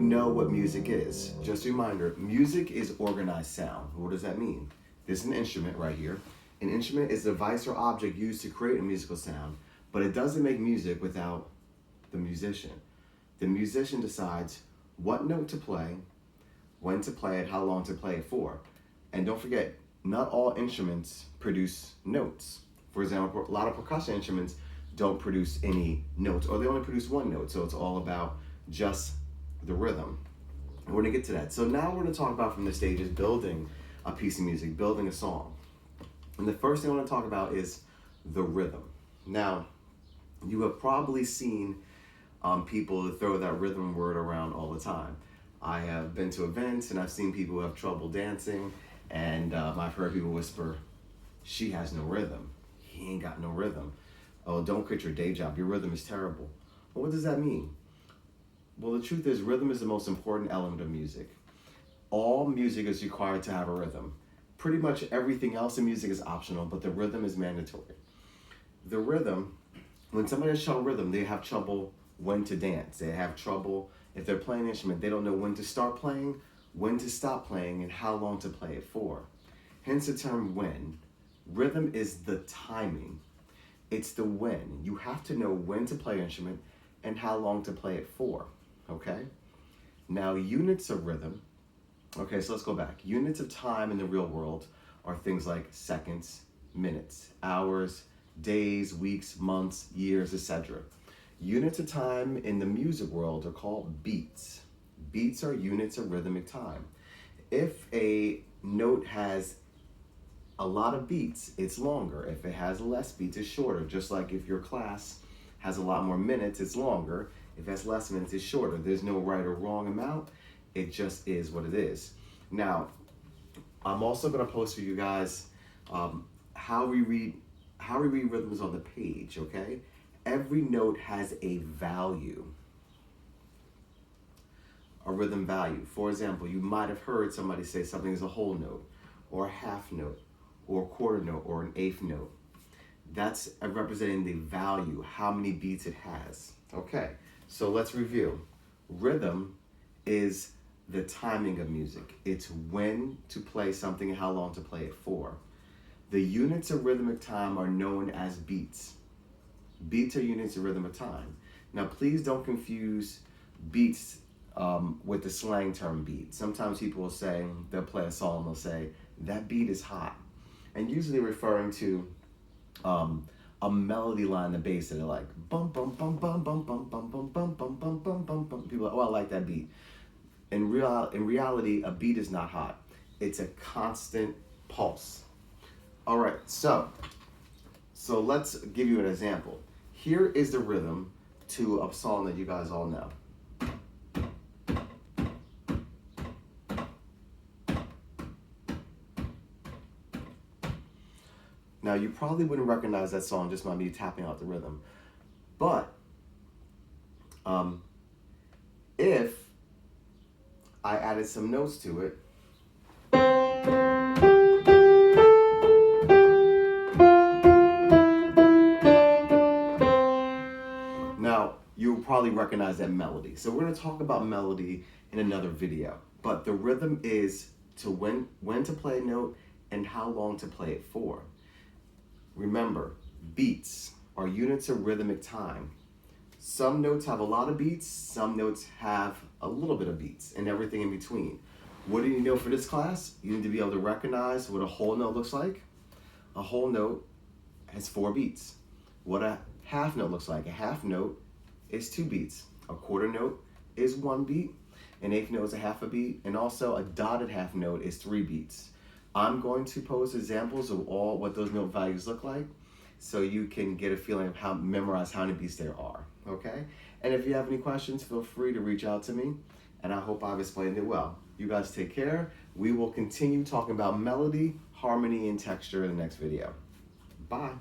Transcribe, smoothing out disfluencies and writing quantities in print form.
know what music is. Just a reminder, music is organized sound. What does that mean? This is an instrument right here. An instrument is a device or object used to create a musical sound, but it doesn't make music without the musician. The musician decides what note to play, when to play it, how long to play it for. And don't forget, not all instruments produce notes. For example, a lot of percussion instruments don't produce any notes, or they only produce one note, so it's all about just the rhythm. And we're gonna get to that. So now we're gonna talk about from the stages building a piece of music, building a song. And the first thing I wanna talk about is the rhythm. Now, you have probably seen people throw that rhythm word around all the time. I have been to events and I've seen people who have trouble dancing, and I've heard people whisper, "She has no rhythm. He ain't got no rhythm. Oh, don't quit your day job. Your rhythm is terrible." Well, what does that mean? Well, the truth is, rhythm is the most important element of music. All music is required to have a rhythm. Pretty much everything else in music is optional, but the rhythm is mandatory. The rhythm, when somebody has trouble rhythm, they have trouble when to dance. They have trouble, if they're playing an instrument, they don't know when to start playing, when to stop playing, and how long to play it for. Hence the term when. Rhythm is the timing. It's the when. You have to know when to play an instrument and how long to play it for, okay? Now, units of rhythm, okay, so let's go back. Units of time in the real world are things like seconds, minutes, hours, days, weeks, months, years, etc. Units of time in the music world are called beats. Beats are units of rhythmic time. If a note has a lot of beats, it's longer. If it has less beats, it's shorter. Just like if your class has a lot more minutes, it's longer. If it has less minutes, it's shorter. There's no right or wrong amount. It just is what it is. Now, I'm also going to post for you guys how we read rhythms on the page, okay? Every note has a value, a rhythm value. For example, you might have heard somebody say something is a whole note, or a half note, or a quarter note, or an eighth note. That's representing the value, how many beats it has. Okay, so let's review. Rhythm is the timing of music. It's when to play something and how long to play it for. The units of rhythmic time are known as beats. Beats are units of rhythmic time. Now, please don't confuse beats with the slang term beat. Sometimes people will say, they'll play a song, they'll say, "That beat is hot." And usually referring to a melody line, the bass, that are like bum bum bum bum bum bum bum bum bum bum bum bum bum bum. People are like, "Oh, I like that beat." In reality, a beat is not hot. It's a constant pulse. All right, so let's give you an example. Here is the rhythm to a song that you guys all know. Now, you probably wouldn't recognize that song just by me tapping out the rhythm. But if I added some notes to it, now you'll probably recognize that melody. So we're going to talk about melody in another video. But the rhythm is to when to play a note and how long to play it for. Remember, beats are units of rhythmic time. Some notes have a lot of beats, some notes have a little bit of beats, and everything in between. What do you know for this class? You need to be able to recognize what a whole note looks like. A whole note has 4 beats. What a half note looks like. A half note is 2 beats. A quarter note is 1 beat. An eighth note is a half a beat. And also a dotted half note is 3 beats. I'm going to post examples of all what those note values look like so you can get a feeling of memorize how many beats there are, okay? And if you have any questions, feel free to reach out to me, and I hope I've explained it well. You guys take care. We will continue talking about melody, harmony, and texture in the next video. Bye.